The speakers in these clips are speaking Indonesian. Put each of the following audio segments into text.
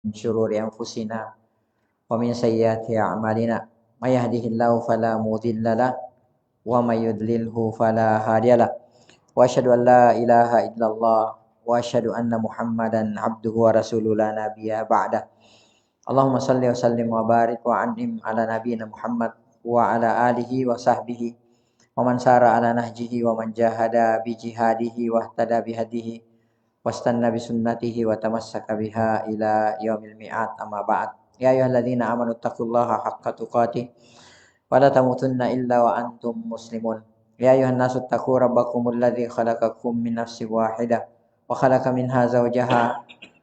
من شرور أنفسنا ومن سيئات أعمالنا من يهده الله فلا مضل له ومن يضلله فلا هادي له وأشهد أن لا إله إلا الله وأشهد أن محمدا عبده ورسوله لا نبي بعده اللهم صل وسلم وبارك وأنعم على نبينا محمد وعلى آله وصحبه ومن سار على نهجه ومن جاهد بجهاده واهتدى بهديه واستنى بسنته وتمسك بها إلى يوم الميعاد أما بعد يا أيها الذين آمنوا اتقوا الله حق تقاته ولا تموتن إلا وأنتم مسلمون يا أيها الناس اتقوا ربكم الذي خلقكم من نفس واحدة وخلق منها زوجها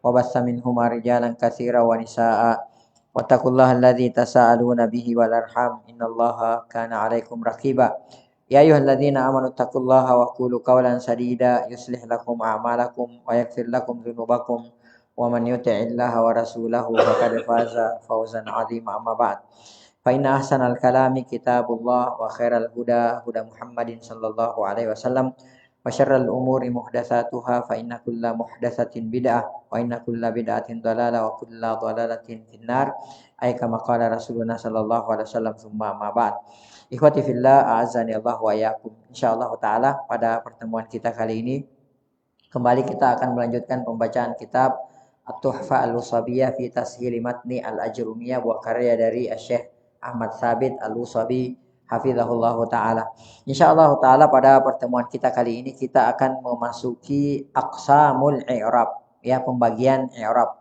وبث منهما رجالا كثيرا ونساء واتقوا الله الذي تساءلون به والأرحام إن الله كان عليكم رقيبا يا أيها الذين آمنوا اتقوا الله وقولوا قولا سديدا يصلح لكم أعمالكم ويغفر لكم ذنوبكم ومن يطع الله ورسوله فقد فاز فوزا عظيما أما بعد فإن أحسن الكلام كتاب الله وخير الهدى هدى محمد صلى الله عليه وسلم وشر الأمور محدثاتها فإن كل محدثة بدعة وإن كل بدعة ضلالة وكل ضلالة في النار أي كما قال رسولنا صلى الله عليه وسلم ثم ما بعد Ikhwati fillah, a'azzani Allah wa iyyakum. Insyaallah taala pada pertemuan kita kali ini kembali kita akan melanjutkan pembacaan kitab At-Tuhfah Al-Wasabiyah fi Tashil Matni Al-Ajrumiyah buah karya dari Syekh Ahmad Sabit Al-Wasabi hafizahullahu taala. Insyaallah taala pada pertemuan kita kali ini kita akan memasuki aqsamul i'rab, ya, pembagian i'rab.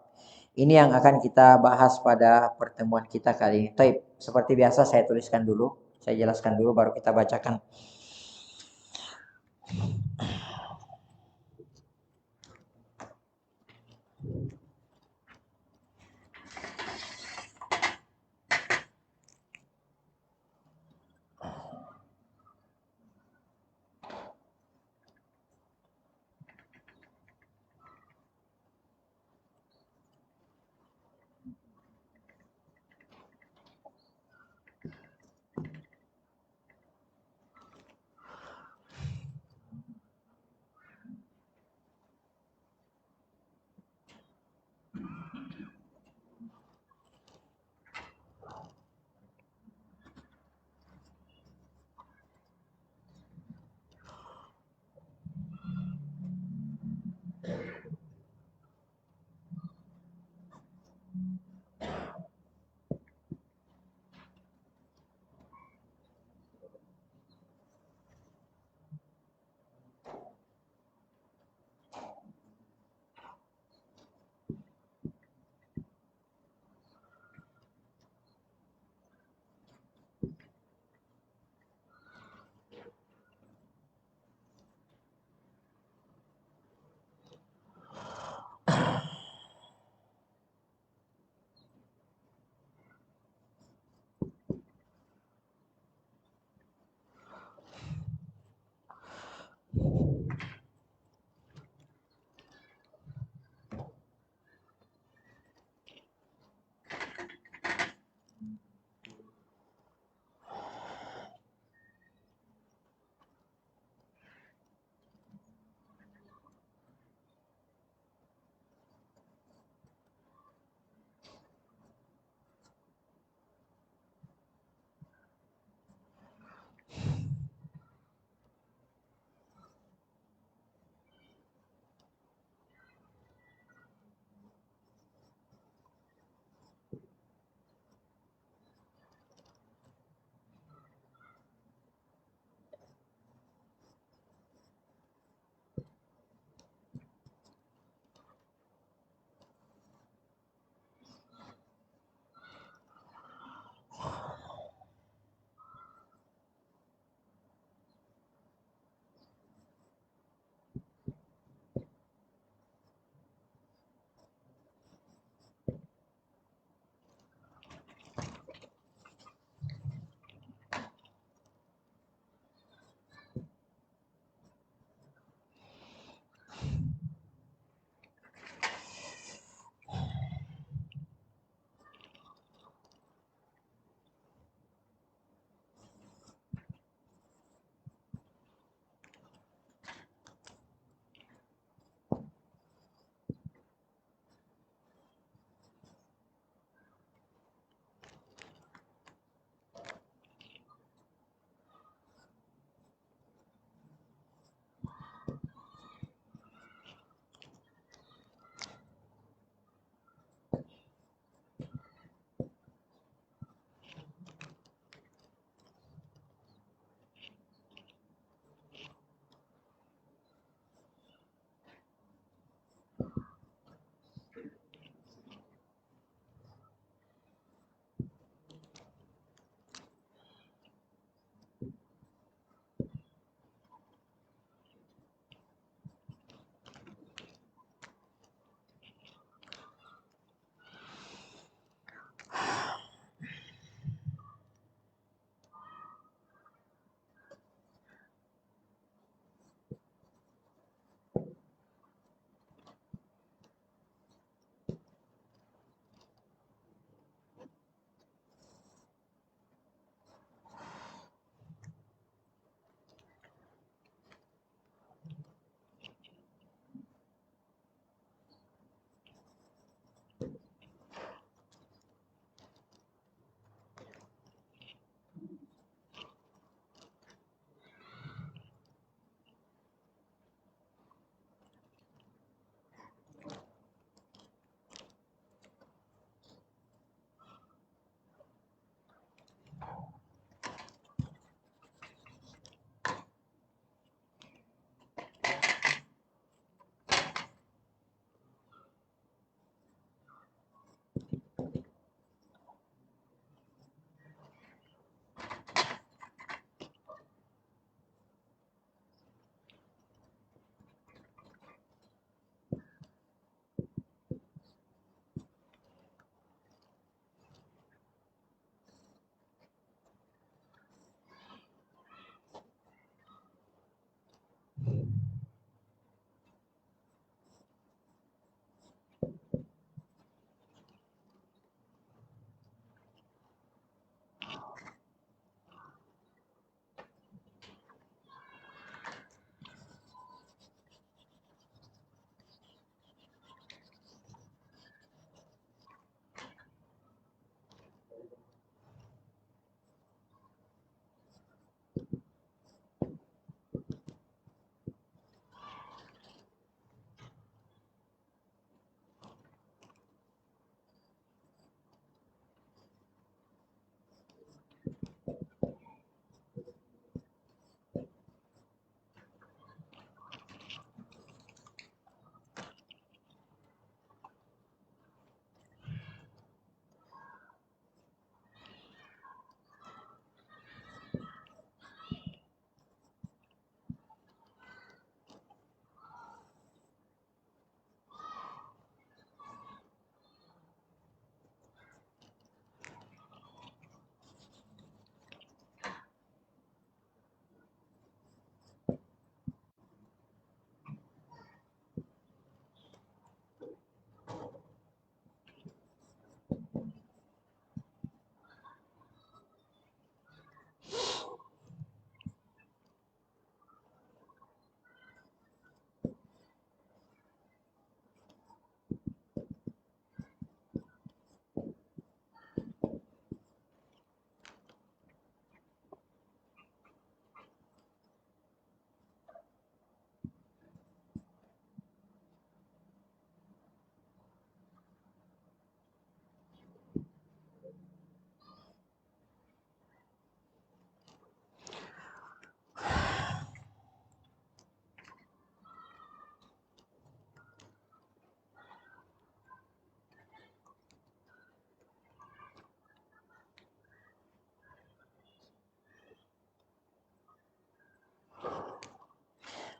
Ini yang akan kita bahas pada pertemuan kita kali ini. Taib, seperti biasa saya tuliskan dulu. Saya jelaskan dulu baru kita bacakan.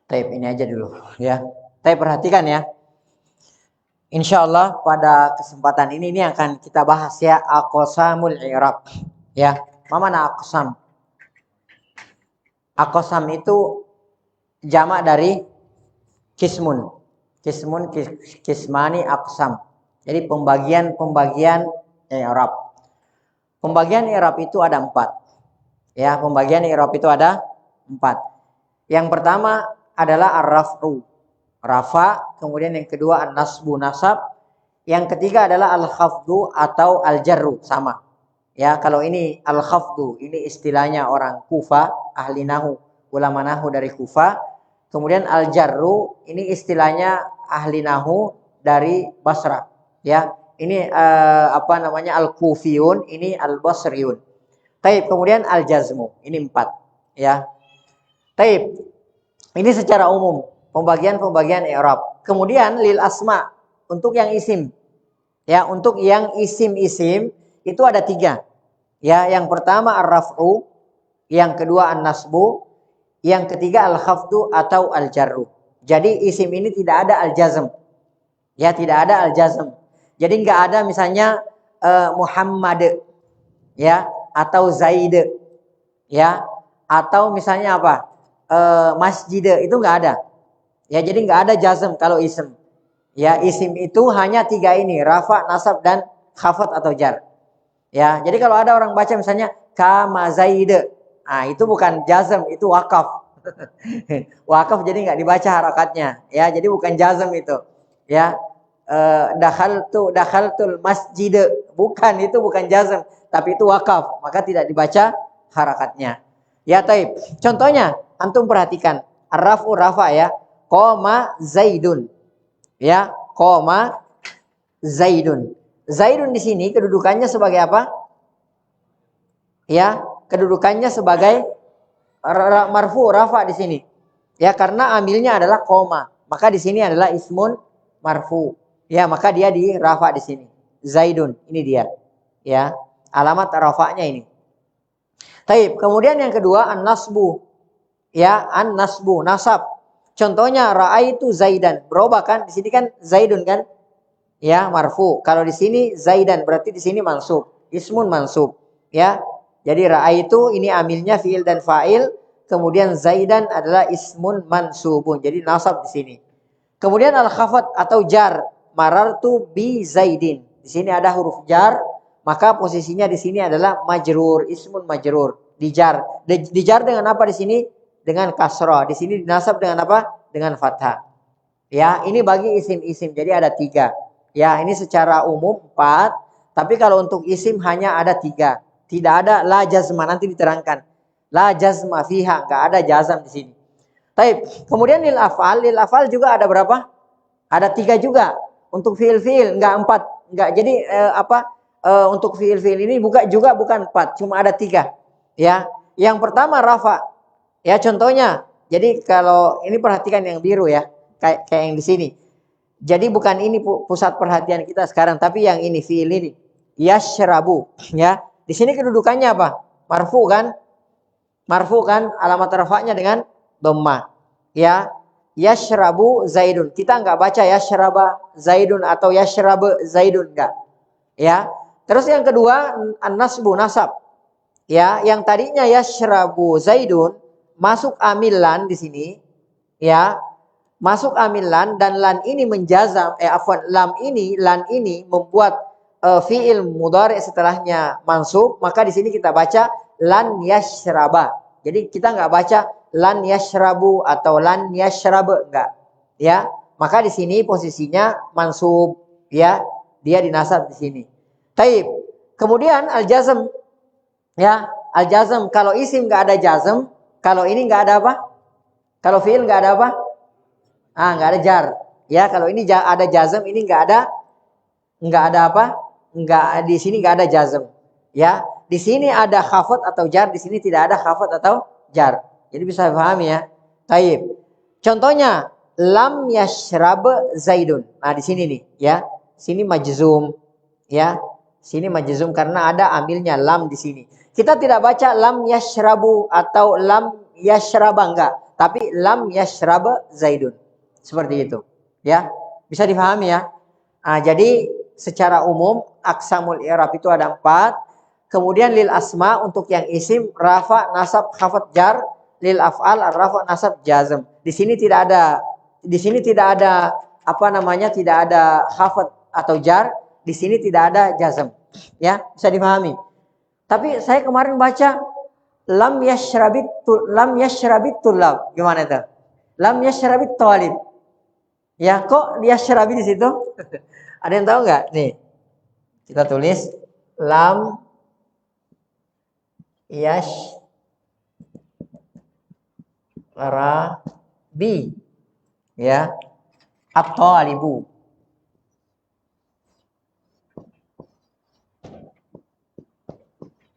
Taib ini aja dulu ya. Taib perhatikan ya. Insya Allah pada kesempatan ini akan kita bahas ya aqsamul i'rab. Ya, apa mana aqsam? Aqsam itu jamak dari kismun. Kismani aqsam. Jadi pembagian i'rab. Pembagian i'rab itu ada 4. Ya, pembagian i'rab itu ada 4. Yang pertama adalah ar-raf'u, rafa, kemudian yang kedua an-nasbu, nasab, yang ketiga adalah al-khafdu atau al-jarru, sama. Ya, kalau ini al-khafdu, ini istilahnya orang Kufa, ahli nahu, ulama nahu dari Kufa. Kemudian al-jarru, ini istilahnya ahli nahu dari Basra. Ya, ini al-Kufiyun, ini al-Basriyun. Taib, kemudian al-jazmu, ini 4. Ya, taib. Ini secara umum pembagian i'rab. Kemudian lil asma untuk yang isim. Ya, untuk yang isim-isim itu ada 3. Ya, yang pertama ar-raf'u, yang kedua an-nasbu, yang ketiga al-khafdu atau al-jarru. Jadi isim ini tidak ada al-jazm. Ya, tidak ada al-jazm. Jadi enggak ada misalnya Muhammad ya atau Zaid ya atau misalnya apa? Masjid itu enggak ada. Ya, jadi enggak ada jazm kalau isim. Ya, isim itu hanya 3 ini, rafa, nasab dan khafat atau jar. Ya, jadi kalau ada orang baca misalnya kama Zaid. Nah, itu bukan jazm, itu wakaf. Wakaf jadi enggak dibaca harakatnya. Ya, jadi bukan jazm itu. Ya. Dakhaltul masjid. Bukan, itu bukan jazm, tapi itu wakaf, maka tidak dibaca harakatnya. Ya, taib. Contohnya, antum perhatikan. Ar-raf'u rafa ya. Qoma Zaidun. Ya, qoma Zaidun. Zaidun di sini kedudukannya sebagai apa? Ya, kedudukannya sebagai marfu rafa di sini. Ya, karena amilnya adalah qoma. Maka di sini adalah ismun marfu. Ya, maka dia di rafa di sini. Zaidun, ini dia. Ya, alamat rafa'nya ini. Taib. Kemudian yang kedua an-nasbu. Ya, an-nasbu, nasab. Contohnya ra'aitu Zaidan. Berubah kan? Di sini kan Zaidun kan? Ya, marfu. Kalau di sini Zaidan berarti di sini mansub. Ismun mansub. Ya. Jadi ra'aitu ini amilnya fiil dan fa'il, kemudian Zaidan adalah ismun mansubun. Jadi nasab di sini. Kemudian al-khafat atau jar, marartu bi Zaidin. Di sini ada huruf jar, maka posisinya di sini adalah majrur, ismun majrur, dijar. Dijar dengan apa di sini? Dengan kasrah. Di sini dinasab dengan apa? Dengan fathah. Ya, ini bagi isim-isim. Jadi ada 3. Ya, ini secara umum 4. Tapi kalau untuk isim hanya ada 3. Tidak ada la jazma, nanti diterangkan. La jazma fiha, enggak ada jazam di sini. Taib. Kemudian lil afal juga ada berapa? Ada 3 juga. Untuk fiil-fiil enggak 4. Enggak. Jadi untuk fiil-fiil ini bukan 4, cuma ada 3. Ya. Yang pertama rafa. Ya, contohnya. Jadi kalau ini perhatikan yang biru ya. Kayak yang di sini. Jadi bukan ini pusat perhatian kita sekarang, tapi yang ini fiil ini. Yashrabu, ya. Di sini kedudukannya apa? Marfu kan? Marfu kan? Alamat rafa'nya dengan dhammah. Ya. Yashrabu Zaidun. Kita enggak baca yashraba Zaidun atau yashrab Zaidun enggak. Ya. Terus yang kedua an-nasbu, nasab. Ya, yang tadinya yashrabu Zaidun masuk amilan di sini. Ya. Masuk amilan dan lan ini menjazam lan ini membuat fiil mudhari setelahnya mansub, maka di sini kita baca lan yashraba. Jadi kita enggak baca lan yashrabu atau lan yashrab, enggak. Ya, maka di sini posisinya mansub, ya. Dia dinasab di sini. Taib. Kemudian al-jazm. Ya, al-jazm kalau isim enggak ada jazm, kalau ini enggak ada apa? Kalau fiil enggak ada apa? Enggak ada jar. Ya, kalau ini ada jazm, ini enggak ada apa? Enggak, di sini enggak ada jazm. Ya, di sini ada khafat atau jar, di sini tidak ada khafat atau jar. Jadi bisa pahami ya. Taib. Contohnya lam yashrab Zaidun. Nah, di sini nih, ya. Sini majzum, ya. Sini majzum karena ada amilnya lam di sini. Kita tidak baca lam yashrabu atau lam yashraba, enggak. tapi lam yashrab Zaidun. Seperti itu. Ya. Bisa dipahami ya? Jadi secara umum aqsamul i'rab itu ada 4. Kemudian lil asma untuk yang isim rafa, nasab, khafat, jar, lil af'al rafa, nasab, jazm. Di sini tidak ada apa namanya? Tidak ada khafat atau jar, di sini tidak ada jazm. Ya, bisa dipahami. Tapi saya kemarin baca lam yashrabit tulab. Gimana itu? Lam yashrabit talib. Ya, kok dia syarabi di situ? Ada yang tahu nggak? Nih, kita tulis lam yashrabi, ya, at-talibu.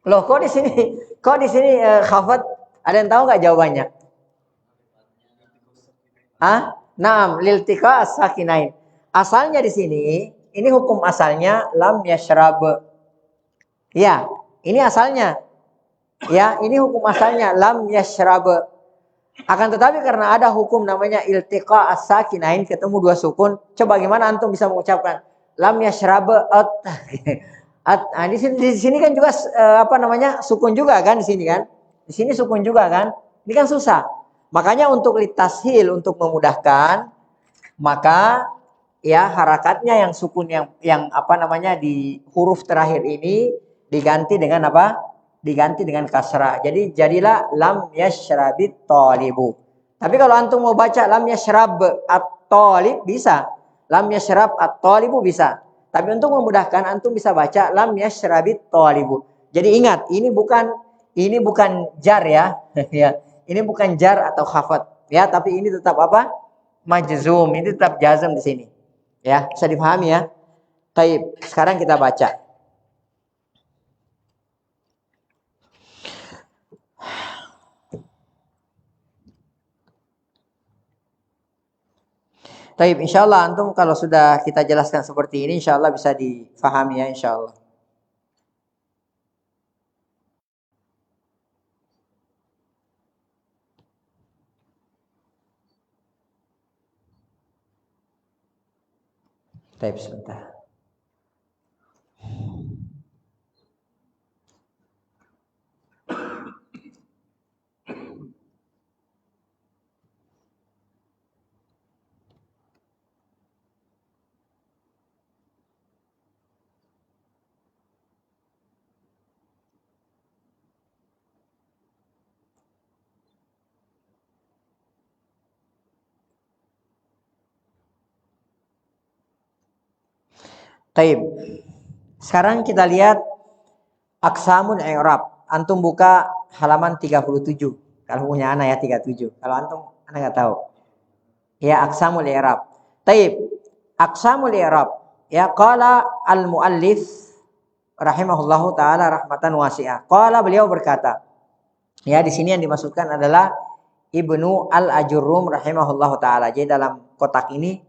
Loh, kok di sini? Kok di sini khafat? Ada yang tahu nggak jawabannya? Naam, liltika as-sakinain. Asalnya di sini, ini hukum asalnya lam yashrab. Ya, ini asalnya. Ya, ini hukum asalnya lam yashrab. Akan tetapi karena ada hukum namanya iltiqa as-sakinain, ketemu dua sukun. Coba gimana antum bisa mengucapkan lam yashrab di sini kan juga apa namanya? Sukun juga kan di sini kan? Di sini sukun juga kan? Ini kan susah. Makanya untuk litashil, untuk memudahkan, maka ya harakatnya yang sukun yang apa namanya di huruf terakhir ini diganti dengan apa? Diganti dengan kasrah. Jadi jadilah lam yashrabit talibu. Tapi kalau antum mau baca lam yashrab at-talib bisa. Lam yashrab at-talibu bisa. Tapi untuk memudahkan antum bisa baca lam yashrabit talibu. Jadi ingat, ini bukan jar ya. Ya. Ini bukan jar atau khafat ya, tapi ini tetap apa? Majzum. Ini tetap jazm di sini. Ya, bisa dipahami ya? Baik, sekarang kita baca. Baik, insyaallah antum kalau sudah kita jelaskan seperti ini, insyaallah bisa difahami ya, insyaallah. Baik, sebentar. Baik. Sekarang kita lihat aqsamun i'rab. Antum buka halaman 37. Kalau punya anak ya 37. Kalau antum anak enggak tahu. Ya, aqsamul i'rab. Baik. Aqsamul i'rab. Ya, qala al-muallif rahimahullahu taala rahmatan wasi'ah. Qala, beliau berkata. Ya, di sini yang dimaksudkan adalah Ibnu Al-Ajurrum rahimahullahu taala. Jadi dalam kotak ini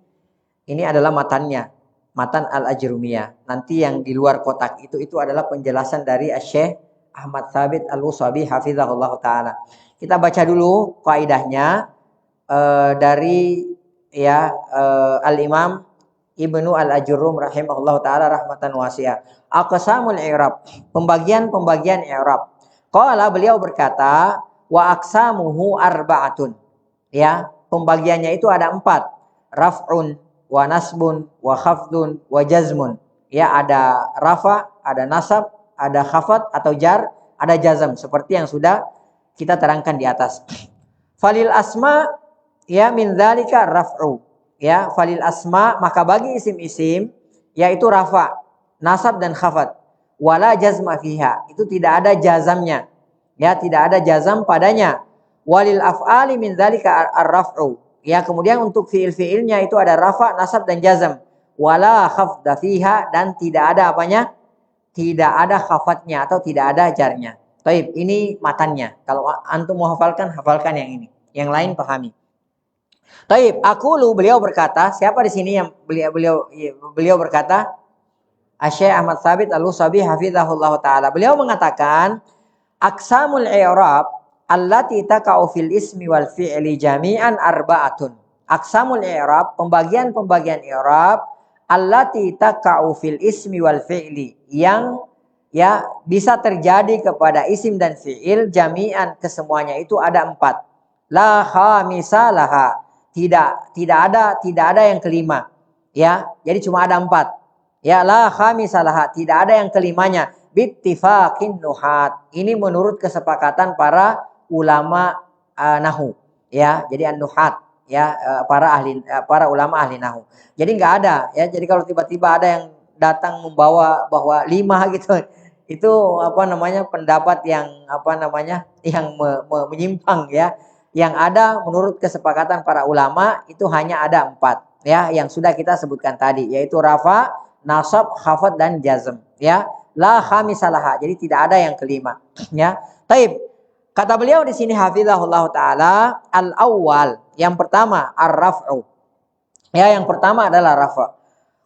adalah matannya. Matan Al-Ajrumiyah. Nanti yang di luar kotak itu adalah penjelasan dari Syekh Ahmad Thabit Al-Usabi hafizahullah taala. Kita baca dulu kaidahnya dari ya Al-Imam Ibnu Al-Ajurrum rahimahullah taala rahmatan wasi'ah. Aqsamul i'rab, pembagian i'rab. Qala, beliau berkata, wa aqsamuhu arba'atun. Ya, pembagiannya itu ada 4. Raf'un, wa nasbun, wa khafdun, wa jazmun. Ya, ada rafa, ada nasab, ada khafat atau jar, ada jazm seperti yang sudah kita terangkan di atas. Falil asma ya min dzalika raf'u. Ya, falil asma, maka bagi isim-isim yaitu rafa, nasab dan khafat. Wala jazma fiha, itu tidak ada jazamnya. Ya, tidak ada jazam padanya. Walil af'ali min dzalika ar-raf'u. Ya, kemudian untuk fiil-fiilnya itu ada rafa, nasab dan jazam. Wala khafda fiha, dan tidak ada apanya? Tidak ada khafatnya atau tidak ada jarnya. Baik, ini matannya. Kalau antum mau hafalkan, hafalkan yang ini. Yang lain pahami. Baik, beliau berkata, siapa di sini yang beliau berkata? Syekh Ahmad Thabit Al-Usabi hafizahullah taala. Beliau mengatakan aqsamul i'rab allati taqa'u fil ismi wal fi'li jami'an arba'atun. Aqsamul i'rab, pembagian-pembagian i'rab allati taqa'u fil ismi wal fi'li, yang ya bisa terjadi kepada isim dan fi'il jami'an, kesemuanya itu ada 4. La khamisa laha. Tidak ada yang kelima. Ya, jadi cuma ada 4. Ya, la khamisa laha, tidak ada yang kelimanya. Bittifaqin nuhat. Ini menurut kesepakatan para ulama nahu. Ya, jadi an-nuhat, ya, para ulama ahli nahu. Jadi nggak ada, ya. Jadi kalau tiba-tiba ada yang datang membawa bahwa 5 gitu, itu pendapat yang yang menyimpang, ya. Yang ada menurut kesepakatan para ulama itu hanya ada 4, ya, yang sudah kita sebutkan tadi, yaitu rafa, nasab, khafad, dan jazm, ya. La khamisalaha, jadi tidak ada yang kelima, ya. Taib. Kata beliau di sini hafizahullah taala, al-awwal, yang pertama ar-raf'u. Ya, yang pertama adalah rafa.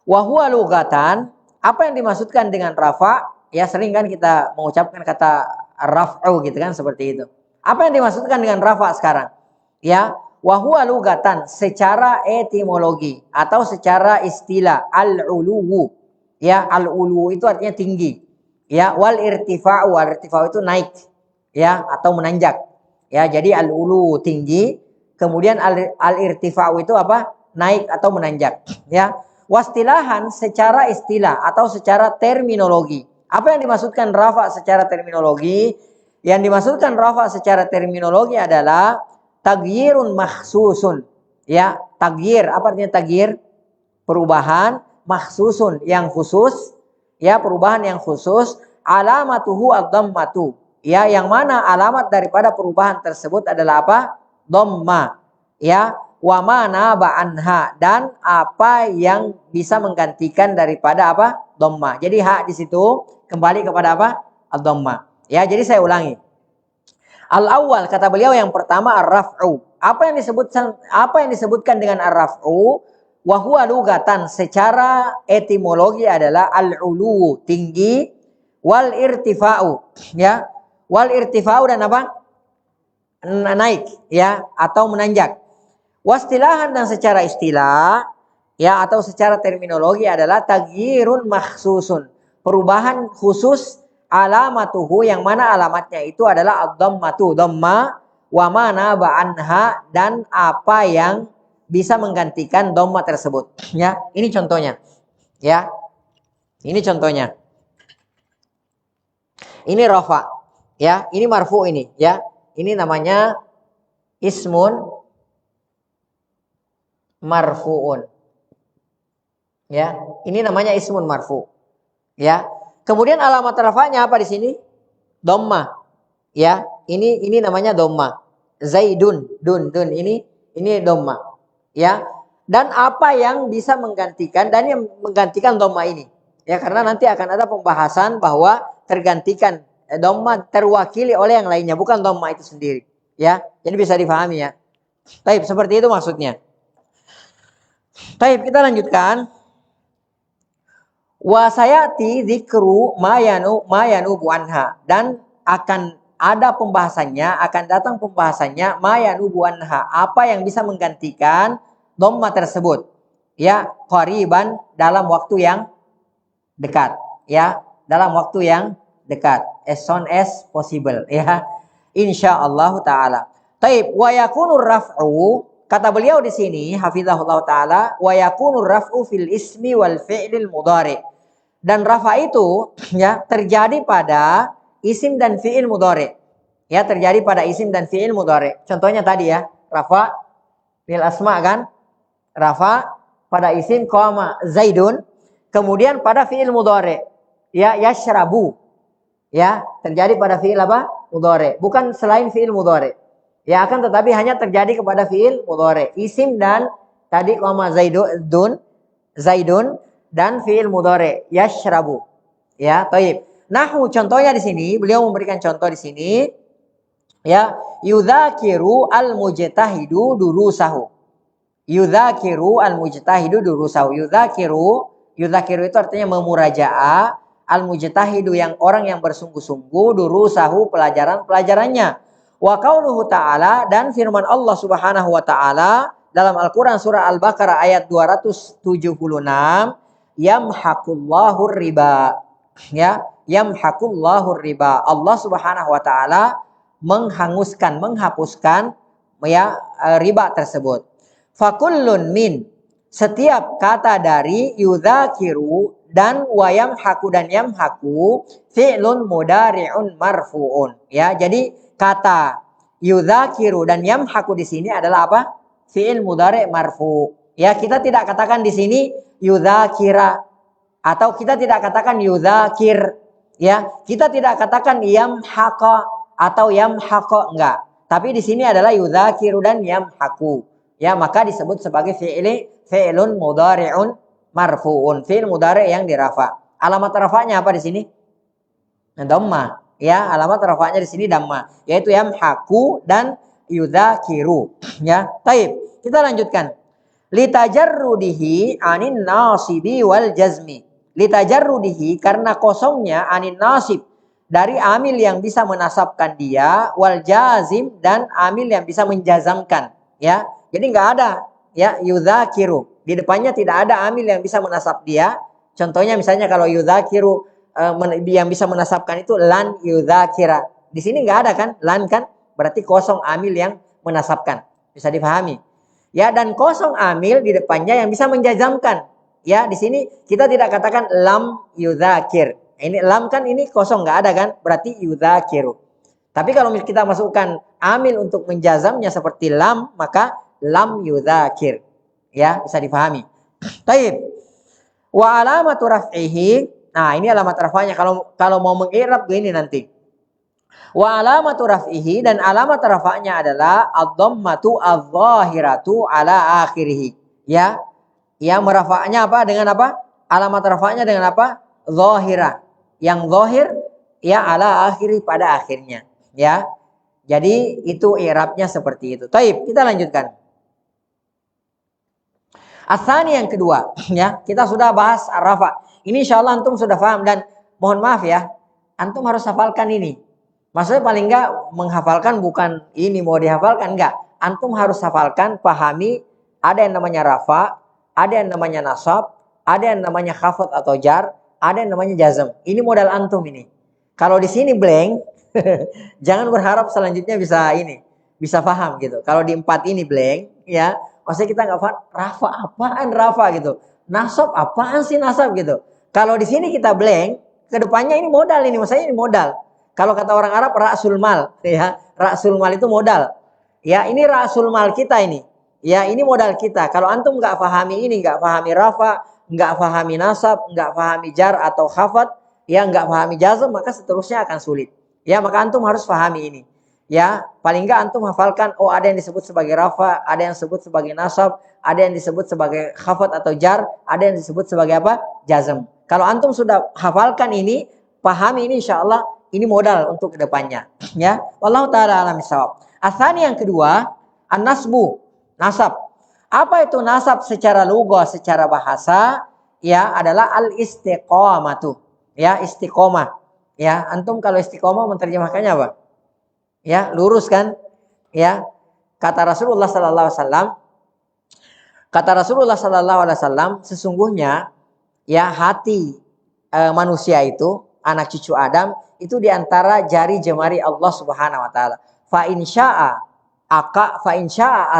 Wa huwa lugatan, apa yang dimaksudkan dengan rafa? Ya, sering kan kita mengucapkan kata raf'u gitu kan, seperti itu. Apa yang dimaksudkan dengan rafa sekarang? Ya, wa huwa lugatan, secara etimologi atau secara istilah al-uluwu. Ya, al-ulu itu artinya tinggi. Ya, wal irtifa'u itu naik, ya, atau menanjak. Ya, jadi al-ulu tinggi, kemudian al-irtifa'u itu apa? Naik atau menanjak, ya. Wastilahan, secara istilah atau secara terminologi. Apa yang dimaksudkan rafa secara terminologi? Yang dimaksudkan rafa secara terminologi adalah tagyirun makhsusun. Ya, tagyir, apa artinya tagyir? Perubahan, makhsusun, yang khusus, ya, perubahan yang khusus, alamatuhu ad-dhammatu, ya, yang mana alamat daripada perubahan tersebut adalah apa? Dhamma, ya, wa mana ba'anha, dan apa yang bisa menggantikan daripada apa? Dhamma. Jadi hak di situ kembali kepada apa? Ad-dhamma. Ya, jadi saya ulangi. Al-awwal, kata beliau, yang pertama ar-raf'u. Apa yang disebutkan dengan ar-raf'u? Wa huwa lugatan, secara etimologi adalah al-ulu, tinggi, wal irtifa'u, ya. Wal irtifa'u, dan apa? Naik, ya, atau menanjak. Wastilahan, dan secara istilah, ya, atau secara terminologi adalah tagyirun makhsusun, perubahan khusus, alamatuhu, yang mana alamatnya itu adalah ad-dhammatu, dhamma, wa mana ba'anha, dan apa yang bisa menggantikan dhamma tersebut, ya. Ini contohnya, ya. Ini contohnya. Ini rafa, ya. Ini marfu, ini, ya. Ini namanya ismun marfuun, ya. Ini namanya ismun marfu, ya. Kemudian alamat rafanya apa di sini? Dhamma, ya. Ini namanya dhamma. Zaidun, dun, ini dhamma, ya. Dan apa yang bisa menggantikan, dan yang menggantikan dhamma ini, ya, karena nanti akan ada pembahasan bahwa tergantikan dhamma terwakili oleh yang lainnya, bukan dhamma itu sendiri, ya. Jadi bisa difahami, ya. Baik, seperti itu maksudnya. Baik, kita lanjutkan. Wa sayati dzikru mayanu anha, dan akan ada pembahasannya, akan datang pembahasannya mayanu anha, apa yang bisa menggantikan dhamma tersebut, ya, qariban, dalam waktu yang dekat, ya, dalam waktu yang dekat, as soon as possible, ya, insyaallah taala. Taib, wa yakunur raf'u, kata beliau di sini hafizahullah taala, wa yakunur raf'u fil ismi wal fi'lil mudhari, dan rafa itu, ya, terjadi pada isim dan fi'il mudhari, ya, terjadi pada isim dan fi'il mudhari. Contohnya tadi, ya, rafa lil asma, kan, rafa pada isim qama zaidun, kemudian pada fi'il mudhari, ya, yashrabu, ya, terjadi pada fi'il apa? Mudhari, bukan selain fi'il mudhari, ya, akan tetapi hanya terjadi kepada fi'il mudhari, isim dan tadi qama zaidun dan fi'il mudhari yashrabu, ya. Taib. Nahu, contohnya di sini beliau memberikan contoh di sini, ya, yudzakiru al-mujtahidu durusahu. Yudzakiru al-mujtahidu durusahu. Yudzakiru itu artinya memurajaah, al-mujtahidu, yang orang yang bersungguh-sungguh, durusahu, pelajarannya. Wa qauluhu ta'ala, dan firman Allah Subhanahu wa taala dalam Al-Qur'an surah Al-Baqarah ayat 276, yamhaqullahu riba. Ya, yamhaqullahu riba. Allah Subhanahu wa taala menghapuskan ya riba tersebut. Fakullun min, setiap kata dari yudzakiru dan wayamhaku dan yamhaku fi'lun mudari'un marfu'un. Ya, jadi kata yudzakiru dan yamhaku di sini adalah apa? Fi'il mudhari' marfu. Ya, kita tidak katakan di sini yudzakira atau kita tidak katakan yudzakir. Ya, kita tidak katakan yamhaqa atau yamhaqa, enggak. Tapi di sini adalah yudzakiru dan yamhaku. Ya, maka disebut sebagai fi'lun mudhari'un marfu'un, fi'il mudhari' yang dirafa. Alamat rafanya apa di sini? Dhammah. Ya, alamat rafanya di sini dhammah, yaitu yamhaku dan yudzakiru. Ya, baik. Kita lanjutkan. Litajarrudihi anin nasibi wal jazmi. Litajarrudihi, karena kosongnya, anin nasib, dari amil yang bisa menasabkan dia, wal jazim, dan amil yang bisa menjazamkan. Ya, jadi nggak ada ya yudzakiru, di depannya tidak ada amil yang bisa menasab dia. Contohnya misalnya kalau yudzakiru yang bisa menasabkan itu lan yudzakira. Di sini nggak ada kan, lan kan, berarti kosong amil yang menasabkan. Bisa dipahami. Ya, dan kosong amil di depannya yang bisa menjazamkan. Ya, di sini kita tidak katakan lam yudzakir. Ini lam kan, ini kosong, nggak ada kan, berarti yudzakiru. Tapi kalau kita masukkan amil untuk menjazamnya seperti lam, maka lam yudzakir. Ya, bisa dipahami. Taib. Wa alamatu raf'ihi. Nah, ini alamat rafanya. Kalau mau mengi'rab begini nanti. Wa alamatu raf'ihi, dan alamat rafa'nya adalah ad-dhammatu adh-dhahiratu ala akhirih. Ya. Ya, merafa'nya apa? Dengan apa? Alamat rafa'nya dengan apa? Zahirah. Yang zahir ya ala akhiri, pada akhirnya. Ya. Jadi itu i'rabnya seperti itu. Taib, kita lanjutkan. Atsani, yang kedua, ya. Kita sudah bahas ar-rafa. Ini insyaallah antum sudah paham, dan mohon maaf ya, antum harus hafalkan ini. Maksudnya paling enggak menghafalkan, bukan ini mau dihafalkan, enggak. Antum harus hafalkan, pahami, ada yang namanya rafa, ada yang namanya nasab, ada yang namanya khafad atau jar, ada yang namanya jazm. Ini modal antum ini. Kalau di sini blank, jangan berharap selanjutnya bisa paham gitu. Kalau di 4 ini blank, ya, maksudnya kita nggak paham rafa apaan rafa gitu, nasab apaan sih nasab gitu. Kalau di sini kita blank, kedepannya ini modal ini, maksudnya ini modal. Kalau kata orang Arab ra'sul mal, ya, ra'sul mal itu modal. Ya, ini ra'sul mal kita ini. Ya, ini modal kita. Kalau antum nggak pahami ini, nggak pahami rafa, nggak pahami nasab, nggak pahami jar atau khafat, ya, nggak pahami jazm, maka seterusnya akan sulit. Ya, maka antum harus pahami ini. Ya, paling nggak antum hafalkan, oh ada yang disebut sebagai rafa, ada yang disebut sebagai nasab, ada yang disebut sebagai khafat atau jar, ada yang disebut sebagai apa? Jazm. Kalau antum sudah hafalkan ini, pahami ini, insyaallah ini modal untuk kedepannya. Ya, wallahu taala alam bissawab. Asani, yang kedua, an-nasbu. Nasab. Apa itu nasab secara lugah, secara bahasa? Ya, adalah al-istiqamatu. Ya, istiqomah. Ya, antum kalau istiqomah menerjemahkannya apa? Ya, lurus kan? Ya. Kata Rasulullah sallallahu alaihi wasallam, sesungguhnya ya hati manusia itu, anak cucu Adam itu diantara jari jemari Allah Subhanahu wa taala. Fa insya'a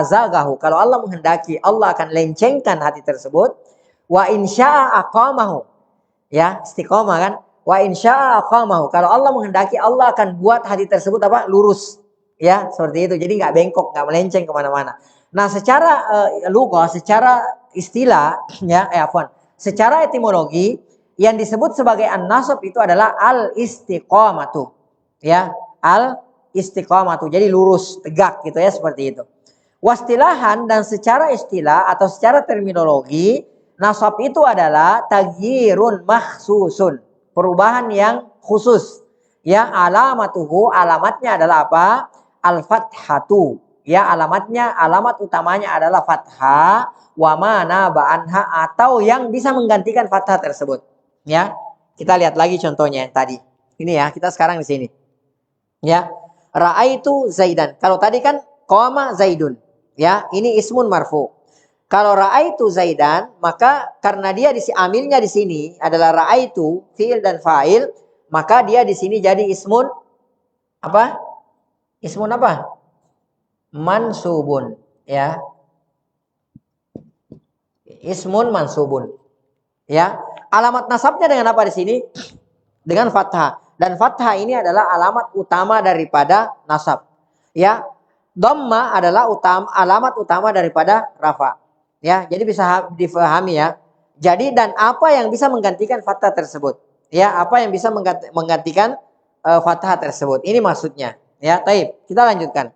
azagahu. Kalau Allah menghendaki, Allah akan lencengkan hati tersebut. Wa insya'a aqamahu. Ya, istiqomah kan? Wa insya'a aqamahu. Kalau Allah menghendaki, Allah akan buat hati tersebut apa? Lurus. Ya, seperti itu. Jadi nggak bengkok, nggak melenceng kemana-mana. Nah, secara lugah, secara istilah, ya, secara etimologi, yang disebut sebagai an-nasab itu adalah al-istiqamatu. Ya, al-istiqamatu. Jadi lurus, tegak gitu ya, seperti itu. Wastilahan, dan secara istilah atau secara terminologi, nasab itu adalah taghyirun makhsusun, perubahan yang khusus. Ya, alamatuhu, alamatnya adalah apa? Al-fathatu. Ya, alamat utamanya adalah fathah, wa mana ba'anha, atau yang bisa menggantikan fathah tersebut. Ya, kita lihat lagi contohnya yang tadi. Ini ya, kita sekarang di sini. Ya, Ra'aitu Zaidan. Kalau tadi kan qama Zaidun. Ya, ini ismun marfu. Kalau ra'aitu Zaidan, maka karena dia amilnya di sini adalah ra'aitu, fiil dan fa'il, maka dia di sini jadi ismun apa? Ismun apa? Mansubun, ya. Ismun mansubun. Ya. Alamat nasabnya dengan apa di sini? Dengan fathah. Dan fathah ini adalah alamat utama daripada nasab. Ya. Dhamma adalah alamat utama daripada rafa. Ya, jadi bisa difahami ya. Jadi dan apa yang bisa menggantikan fathah tersebut? Ya, apa yang bisa menggantikan fathah tersebut? Ini maksudnya. Ya, taib. Kita lanjutkan.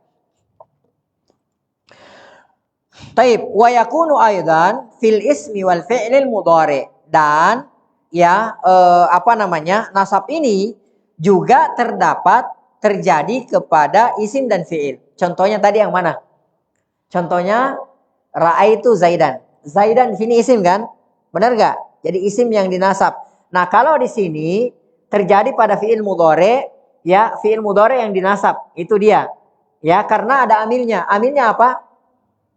Taib, wa yakunu aidan fil ismi wal fi'lil mudhari. Dan ya nasab ini juga terjadi kepada isim dan fi'il. Contohnya tadi yang mana? Contohnya ra'aitu Zaidan. Zaidan di sini isim kan? Benar gak? Jadi isim yang dinasab. Nah, kalau di sini terjadi pada fi'il mudhari, ya, fi'il mudhari yang dinasab, itu dia. Ya, karena ada amilnya. Amilnya apa?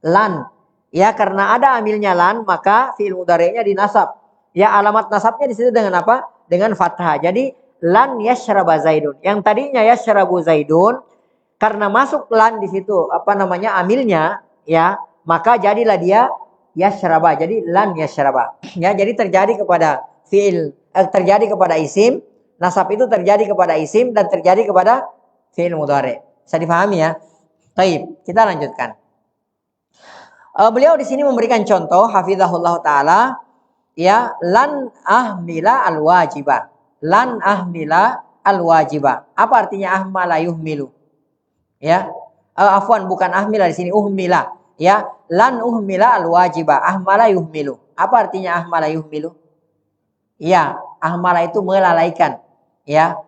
Lan. Ya, karena ada amilnya lan, maka fi'il mudhari'nya dinasab. Ya, alamat nasabnya di situ dengan apa? Dengan fathah. Jadi lan yashraba Zaidun. Yang tadinya yashrabu Zaidun, karena masuk lan di situ amilnya, ya, maka jadilah dia yashraba. Jadi lan yashraba. Ya, jadi terjadi kepada terjadi kepada isim, nasab itu terjadi kepada isim dan terjadi kepada fi'il mudhari. Bisa difahami ya? Baik, kita lanjutkan. Beliau di sini memberikan contoh hafizahullah taala, ya, lan ahmila al-wajibah. Lan ahmila al-wajibah. Apa artinya ahmala yuhmilu? Ya. Afwan, bukan ahmila di sini, uhmila. Ya, lan uhmila al-wajibah. Ahmala yuhmilu. Apa artinya ahmala yuhmilu? Ya, ahmala itu melalaikan. Ya.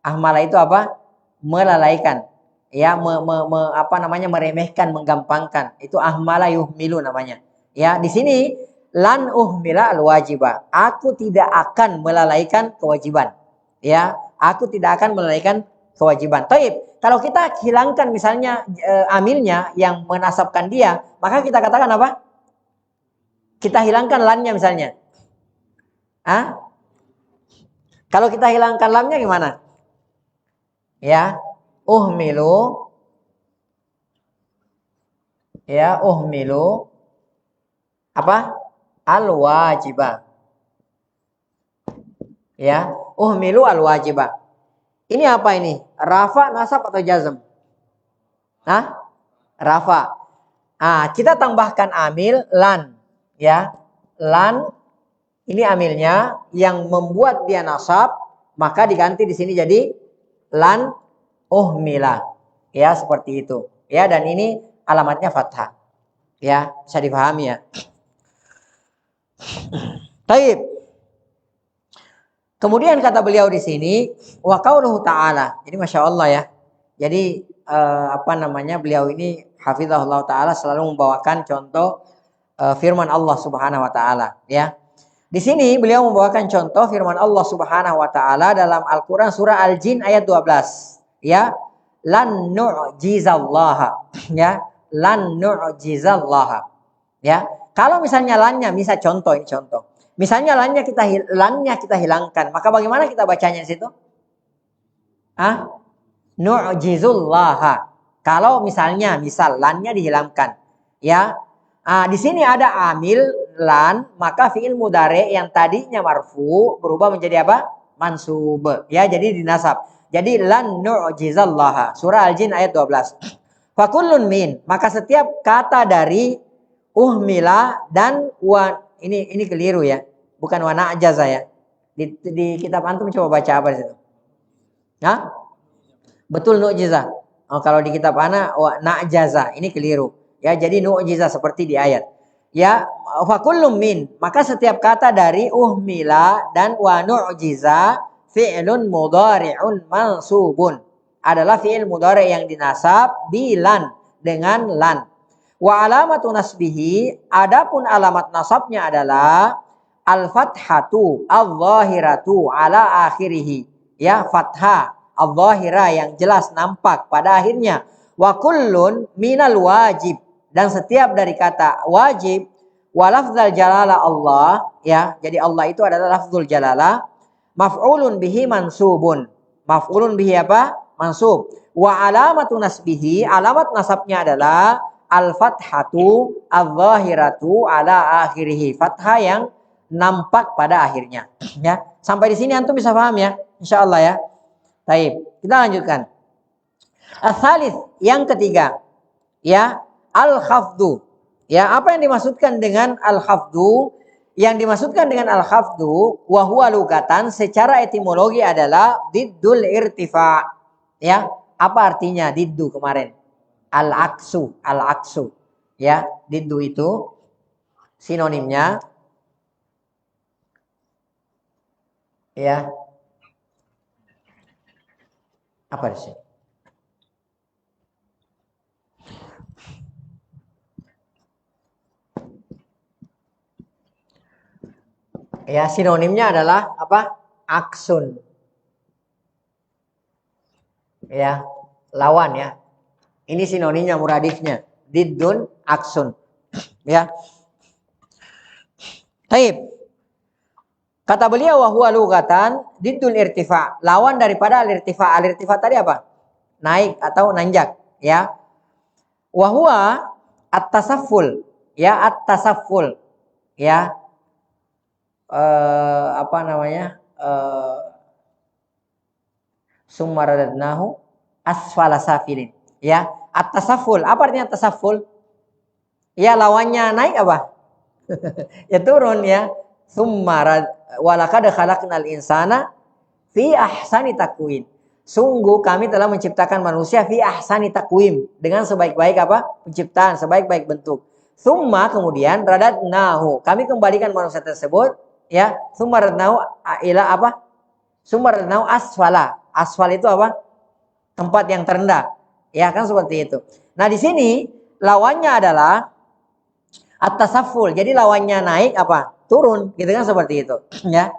Ahmala itu apa? Melalaikan. Ya, meremehkan, menggampangkan. Itu ahmala yuhmilu namanya. Ya, di sini lan uhmila al-wajibah. Aku tidak akan melalaikan kewajiban. Ya, aku tidak akan melalaikan kewajiban. Taib. Kalau kita hilangkan misalnya amilnya yang menasabkan dia, maka kita katakan apa? Kita hilangkan lannya misalnya. Kalau kita hilangkan lamnya gimana? Ya, uhmilu. Ya, uhmilu apa? Al-wajibah. Ya, uhmilu al-wajibah. Ini apa ini? Rafa, nasab atau jazm? Rafa. Kita tambahkan amil lan. Ya, lan ini amilnya yang membuat dia nasab, maka diganti di sini jadi lan uhmila. Ya, seperti itu. Ya, dan ini alamatnya fathah. Ya, bisa dipahami ya. Taib. Kemudian kata beliau di sini, wa qauluhu ta'ala. Jadi Masya Allah ya. Jadi beliau ini hafizahullah ta'ala selalu membawakan contoh firman Allah Subhanahu wa ta'ala, ya. Di sini beliau membawakan contoh firman Allah Subhanahu wa ta'ala dalam Al-Qur'an surah Al-Jin ayat 12, ya. Lan nu'jizallaha, ya. Lan nu'jizallaha. Ya. Kalau misalnya lannya, misal contoh ini contoh. Misalnya lannya kita hilangkan, maka bagaimana kita bacanya di situ? Nu'jizullaha. Kalau misal lannya dihilangkan, ya. Di sini ada amil lan, maka fi'il mudhari yang tadinya marfu berubah menjadi apa? Mansub. Ya, jadi dinasab. Jadi lan nu'jizallaha. Surah Al-Jin ayat 12. Fakullun min, maka setiap kata dari uhmila dan wa, ini keliru ya. Bukan wa na'jaza ya. Di kitab antum coba baca apa di situ? Betul nu'jiza. Kalau di kitab ana wa na'jaza, ini keliru. Ya, jadi nu'jiza seperti di ayat. Ya, fakullum min, maka setiap kata dari uhmila dan wa nu'jiza fi'lun mudhari'un mansubun. Adalah fi'il mudhari' yang dinasab bilan, dengan lan. Wa alamatu nasbihi, adapun alamat nasabnya adalah al-fathatu al-zahiratu ala akhirih. Ya, fathah adh-dhahira yang jelas nampak pada akhirnya. Wa kullun minal wajib, dan setiap dari kata wajib wa lafdzal jalalah Allah, ya. Jadi Allah itu adalah lafzul jalalah, maf'ulun bihi mansubun. Maf'ulun bihi apa? Mansub. Wa alamatu nasbihi, alamat nasabnya adalah al-fathatu adh-dhahiratu ala akhirih. Fathah yang nampak pada akhirnya. Ya. Sampai di sini antum bisa paham ya? Insyaallah ya. Baik, kita lanjutkan. Al-thalith, yang ketiga. Ya, al-khafdu. Ya, apa yang dimaksudkan dengan al-khafdu? Yang dimaksudkan dengan al-khafdu wa huwa lugatan secara etimologi adalah diddul irtifa. Ya, apa artinya diddu kemarin? Al-aksu, al-aksu. Ya, diddu itu sinonimnya ya. Apa di sini? Ya, sinonimnya adalah apa? Aksun. Ya, lawan ya. Ini sinonimnya, muradifnya. Diddun, aksun. Ya. Taib. Kata beliau wa huwa lugatan diddul irtifa. Lawan daripada al-irtifa. Al-irtifa tadi apa? Naik atau nanjak, ya. Wa huwa at-tasafful. Ya, at-tasafful. Ya. Apa namanya? Summa radadnahu asfala safilin. Ya, at-tasafful. Apa artinya tasafful? Ya, lawannya naik apa? Ya turun ya. Summa walaqad khalaqnal insana fi ahsani taqwim. Sungguh kami telah menciptakan manusia fi ahsani taqwim, dengan sebaik-baik apa? Penciptaan, sebaik-baik bentuk. Summa, kemudian radadnahu, kami kembalikan manusia tersebut ya. Summa radadnahu ila apa? Summa radadnahu asfala. Asfal itu apa? Tempat yang terendah. Ya kan, seperti itu. Nah, di sini lawannya adalah at-tasafful. Jadi lawannya naik apa? Turun, gitu kan, seperti itu, ya.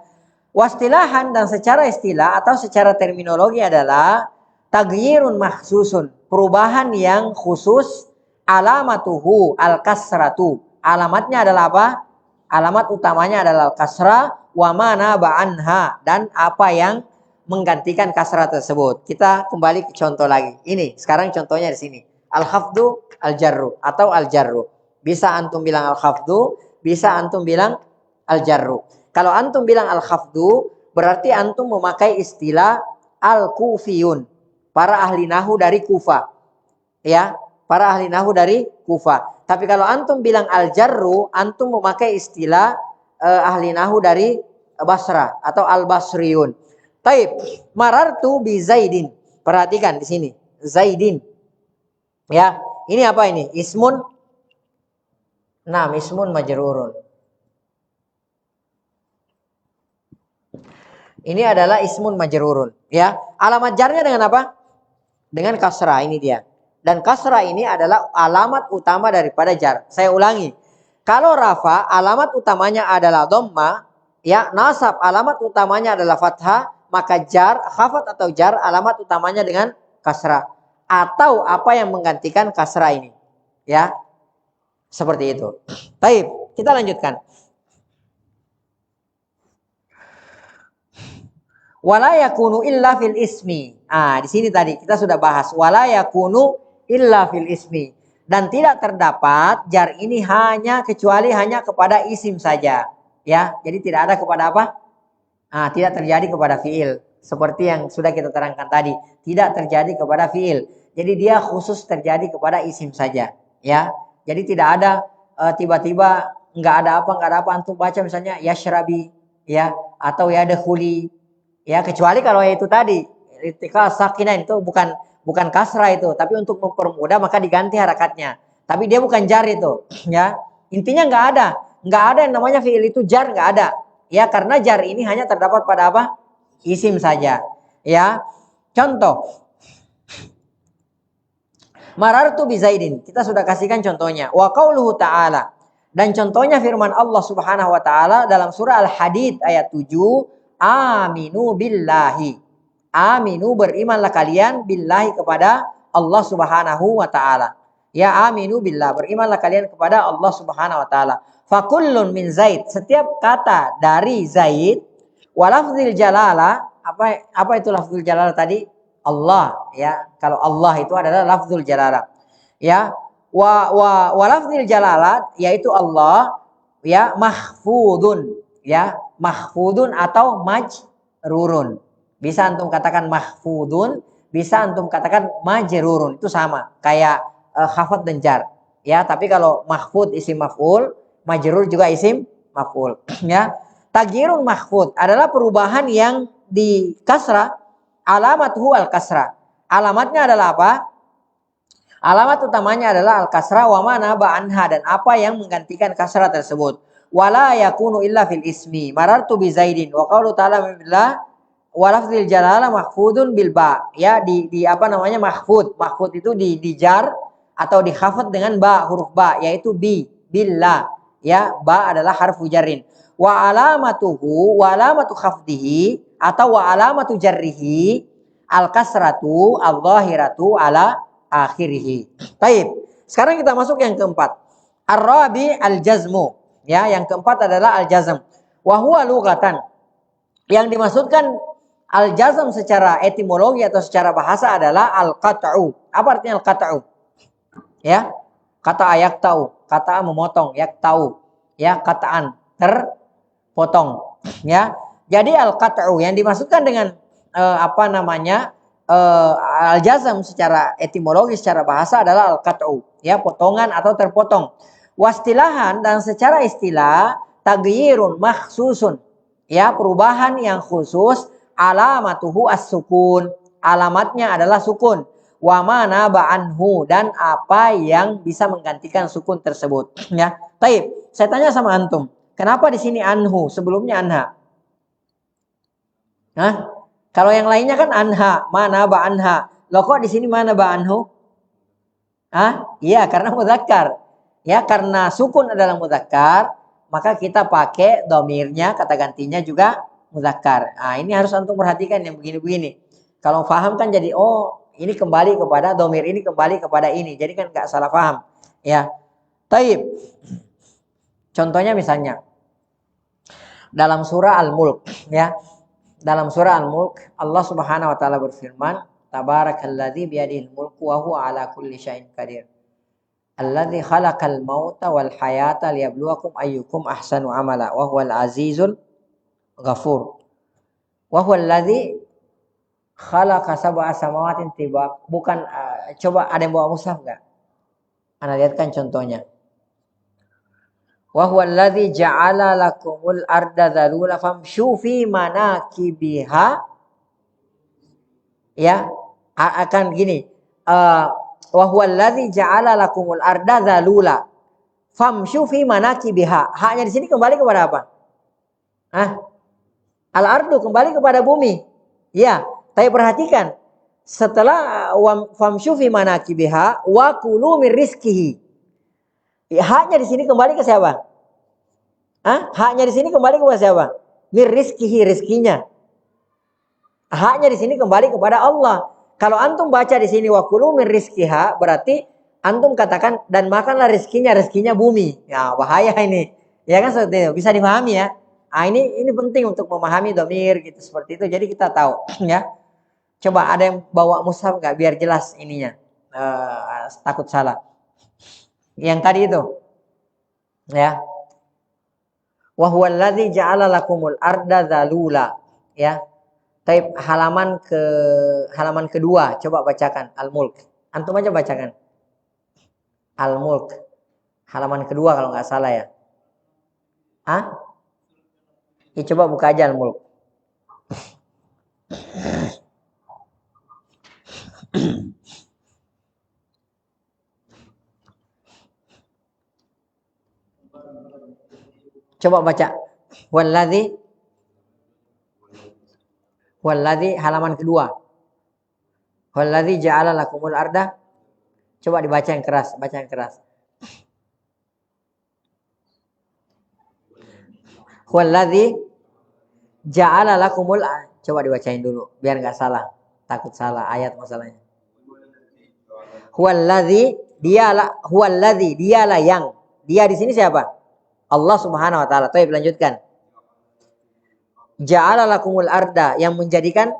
Wastilahan, dan secara istilah atau secara terminologi adalah taghyirun mahsusun, perubahan yang khusus, alamatuhu al-kasratu. Alamatnya adalah apa? Alamat utamanya adalah al-kasrah, wa mana ba'anha, dan apa yang menggantikan kasrah tersebut. Kita kembali ke contoh lagi. Ini sekarang contohnya di sini. Al-khafdu al-jarru atau al-jarru. Bisa antum bilang al-khafdu, bisa antum bilang al-jarru. Kalau antum bilang al-khafdu, berarti antum memakai istilah al-kufiyun, para ahli nahu dari Kufah. Ya, para ahli nahu dari Kufah. Tapi kalau antum bilang al-jarru, antum memakai istilah ahli nahu dari Basrah atau al-basriyun. Taib, marartu bi Zaidin. Perhatikan di sini, Zaidin. Ya, ini apa ini? Ismun. Nah, ismun majrurun. Ini adalah ismun majrurun, ya. Alamat jarnya dengan apa? Dengan kasrah, ini dia. Dan kasrah ini adalah alamat utama daripada jar. Saya ulangi. Kalau rafa alamat utamanya adalah dhamma, ya, nasab alamat utamanya adalah fathah, maka jar, khafat atau jar alamat utamanya dengan kasrah atau apa yang menggantikan kasrah ini. Ya. Seperti itu. Baik, kita lanjutkan. Wala yakunu illa fil ismi. Di sini tadi kita sudah bahas wala yakunu illa fil ismi, dan tidak terdapat jar ini kecuali hanya kepada isim saja, ya. Jadi tidak ada kepada apa? Tidak terjadi kepada fiil, seperti yang sudah kita terangkan tadi, tidak terjadi kepada fiil. Jadi dia khusus terjadi kepada isim saja, ya. Jadi tidak ada tiba-tiba nggak ada apa antum baca misalnya yashrabi, ya, atau yadkhuli, ya, kecuali kalau itu tadi irtiqa sakinan, itu bukan kasrah itu, tapi untuk mempermudah maka diganti harakatnya. Tapi dia bukan jar itu, ya. Intinya nggak ada yang namanya fiil itu jar, nggak ada. Ya, karena jar ini hanya terdapat pada apa? Isim saja. Ya. Contoh. Marartu bi Zaidin. Kita sudah kasihkan contohnya. Wa qauluhu ta'ala. Dan contohnya firman Allah Subhanahu wa taala dalam surah Al-Hadid ayat 7, aminu billahi. Aminu, berimanlah kalian billahi kepada Allah Subhanahu wa taala. Ya, aminu billah, berimanlah kalian kepada Allah Subhanahu wa taala. Fakullun min Zaid, setiap kata dari Zaid, walafzil jalala, apa itu lafzul jalala tadi? Allah, ya. Kalau Allah itu adalah lafzul jalala. Ya. Walafzil jalala yaitu Allah, ya, mahfudun, ya, mahfudun atau majrurun. Bisa antum katakan mahfudun, bisa antum katakan majrurun, itu sama kayak khafad dan jar, ya. Tapi kalau mahfud isim maf'ul, majrur juga isim maf'ul, ya. Tagyirun mahfud adalah perubahan yang di kasrah, alamatuhu al kasrah. Alamatnya adalah apa? Alamat utamanya adalah al kasrah wa mana ba'anha, dan apa yang menggantikan kasrah tersebut. Wala yakunu illa fil ismi marartu bi Zaidin wa qaulu ta'ala billah wa lafzil jalala mahfudun bil ba, ya. Di apa namanya, mahfud itu di jar atau dikhafad dengan ba, huruf ba, yaitu billah, ya. Ba adalah harfu jarrin. Wa alamatuhu, wa alamatu khafdihi atau wa alamatu jarrihi al kasratu al zahiratu ala akhirih. Baik. Sekarang kita masuk yang keempat. Ar-rabi al-jazmu, ya. Yang keempat adalah al-jazm. Wa huwa lughatan. Yang dimaksudkan al-jazm secara etimologi atau secara bahasa adalah al-qat'u. Apa artinya al-qat'u? Ya. Kata ayak tahu, kata memotong, yak tahu, ya, kataan terpotong, ya. Jadi al-qat'u yang dimaksudkan dengan apa namanya, al-jazm secara etimologi, secara bahasa adalah al-qat'u, ya, potongan atau terpotong. Wastilahan, dan secara istilah, taghyirun makhsusun, ya, perubahan yang khusus, alamatuhu as-sukun, alamatnya adalah sukun. Wa mana ba'anhu, dan apa yang bisa menggantikan sukun tersebut, ya. Baik, saya tanya sama antum, kenapa di sini anhu, sebelumnya anha? Hah? Kalau yang lainnya kan anha, mana ba'anha. Loh, kok di sini mana ba'anhu? Hah? Iya, karena mudzakkar. Ya, karena sukun adalah mudzakkar, maka kita pakai domirnya, kata gantinya juga mudzakkar. Nah, ini harus antum perhatikan yang begini-begini. Kalau paham kan jadi, oh, ini kembali kepada domir, ini kembali kepada ini. Jadi kan nggak salah paham, ya. Taib. Contohnya misalnya dalam surah Al-Mulk, ya. Dalam surah Al-Mulk, Allah Subhanahu wa taala berfirman, Tabarakalladzi biyadihil mulku wa huwa ala kulli syai'in qadir. Alladzi khalaqal mauta wal hayata liyabluwakum ayyukum ahsanu amala wa huwal azizul ghafur. Wa huwal ladzi khalaqa sab'a samawatin tibaq. Bukan, coba ada yang bawa mushaf enggak? Ana lihatkan contohnya. Wa huwal ladzi ja'ala lakumul arda dzalula famshu fi manakibiha, ya. Akan gini, wa huwal ladzi ja'ala lakumul arda dzalula famshu fi manakibiha. Haknya di sini kembali kepada apa? Hah? Al-ardu kembali kepada bumi. Ya, tapi perhatikan, setelah famshu fi manakibiha wa kulu mir rizqihi. Haknya di sini kembali ke siapa? Hah? Haknya di sini kembali kepada siapa? Mir rizqihi, rizkinya. Haknya di sini kembali kepada Allah. Kalau antum baca di sini wa kulu mir rizqiha, berarti antum katakan dan makanlah rizkinya bumi. Ya, bahaya ini. Ya kan, seperti itu. Bisa dipahami, ya. Ah, ini penting untuk memahami domir gitu, seperti itu. Jadi kita tahu, ya. Coba ada yang bawa mushaf nggak biar jelas ininya. Takut salah. Yang tadi itu, ya. Wa huwal ladzi ja'ala lakumul arda dzalula, ya. Taib, halaman kedua, coba bacakan Al-Mulk. Antum aja bacakan Al-Mulk halaman kedua kalau nggak salah, ya. Hah? Ya, coba buka aja Al-Mulk. Coba baca. Walladzi halaman kedua. Walladzi ja'ala lakumul arda. Coba dibaca yang keras, baca yang keras. Walladzi ja'ala lakumul, Coba dibacain dulu biar nggak salah. Takut salah ayat masalahnya. Dialah yang. Dia di sini siapa? Allah Subhanahu wa taala. Baik, lanjutkan. Ja'ala lakumul arda, yang menjadikan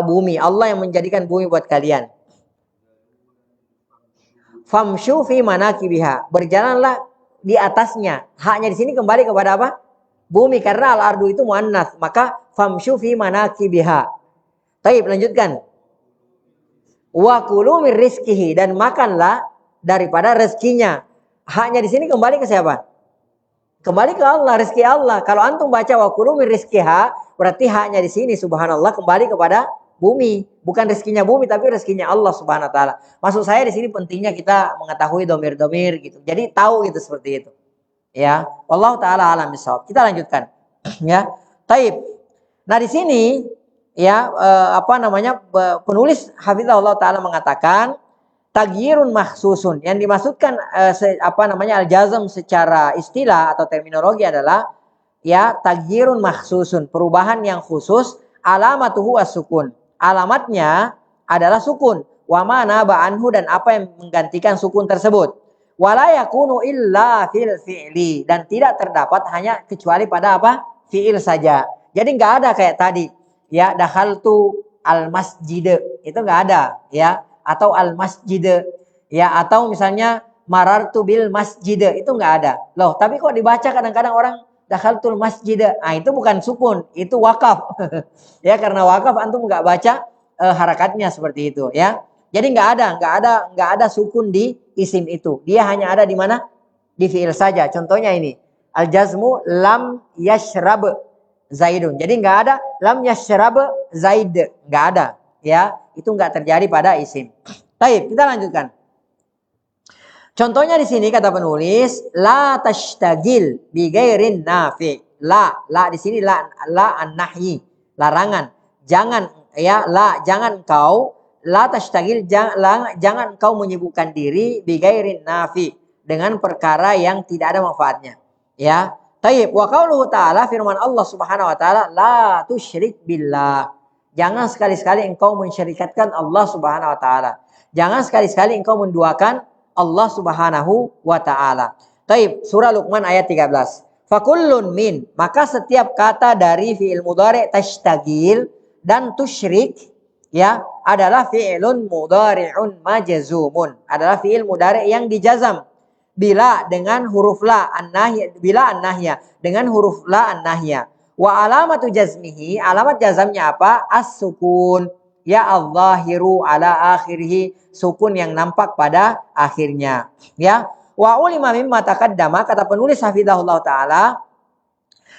bumi. Allah yang menjadikan bumi buat kalian. Famshu fi manakibiha, berjalanlah di atasnya. Haknya di sini kembali kepada apa? Bumi, karena al-ardu itu muannats, maka famshu fi manakibiha. Baik, lanjutkan. Wa kulu min rizqihi, dan makanlah daripada rezekinya. Haknya di sini kembali ke siapa? Kembali ke Allah, rezeki Allah. Kalau antum baca wa kulu min rizqiha, berarti haknya di sini subhanallah kembali kepada bumi, bukan rezekinya bumi tapi rezekinya Allah Subhanahu wa taala. Maksud saya di sini pentingnya kita mengetahui domir-domir gitu. Jadi tahu gitu seperti itu. Ya, wallahu taala alam bisawab. Kita lanjutkan. Ya. Taib. Nah, di sini ya penulis hafizahullah taala mengatakan tagyirun mahsusun. Yang dimaksudkan al-jazm secara istilah atau terminologi adalah ya tagyirun mahsusun, perubahan yang khusus, alamatuhu as-sukun. Alamatnya adalah sukun. Wa mana ba'anhu, dan apa yang menggantikan sukun tersebut. Wala yakunu illa fil fi'li, dan tidak terdapat hanya kecuali pada apa? Fi'il saja. Jadi enggak ada kayak tadi ya dakhaltu al masjid, itu enggak ada ya, atau al masjid ya, atau misalnya marartu bil masjid, itu enggak ada. Loh, tapi kok dibaca kadang-kadang orang dakhaltul masjid. Ah, itu bukan sukun, itu wakaf. Ya, karena wakaf antum enggak baca harakatnya seperti itu ya. Jadi enggak ada sukun di isim itu. Dia hanya ada di mana? Di fiil saja. Contohnya ini. Al jazmu lam yashrab Zaidun. Jadi enggak ada lam yashrab Zaid, enggak ada ya. Itu enggak terjadi pada isim. Baik, kita lanjutkan. Contohnya di sini kata penulis la tashtagil bi ghairin nafi. La di sini la an-nahyi, larangan. Jangan ya, jangan kau la tashtagil, jangan kau menyibukkan diri bi ghairin nafi, dengan perkara yang tidak ada manfaatnya. Ya. Taib, wa qauluhu ta'ala, firman Allah Subhanahu wa taala, la tusyrik billah. Jangan sekali-sekali engkau mensyirikatkan Allah Subhanahu wa taala. Jangan sekali-sekali engkau menduakan Allah Subhanahu wa taala. Taib, surah Luqman ayat 13. Fakullun min, maka setiap kata dari fi'il mudhari' tashtagil dan tusyrik ya adalah fi'ilun mudhari'un majzumun. Adalah fi'il mudhari' yang dijazam. Bila dengan huruf la an-nahya, bila an-nahya dengan huruf la an-nahya. Wa alamatu jazmihi, alamat jazamnya apa? As-sukun. Ya al-zahiru ala akhirih, sukun yang nampak pada akhirnya. Ya. Wa ulima mimma taqaddama, kata penulis hafizahullah taala,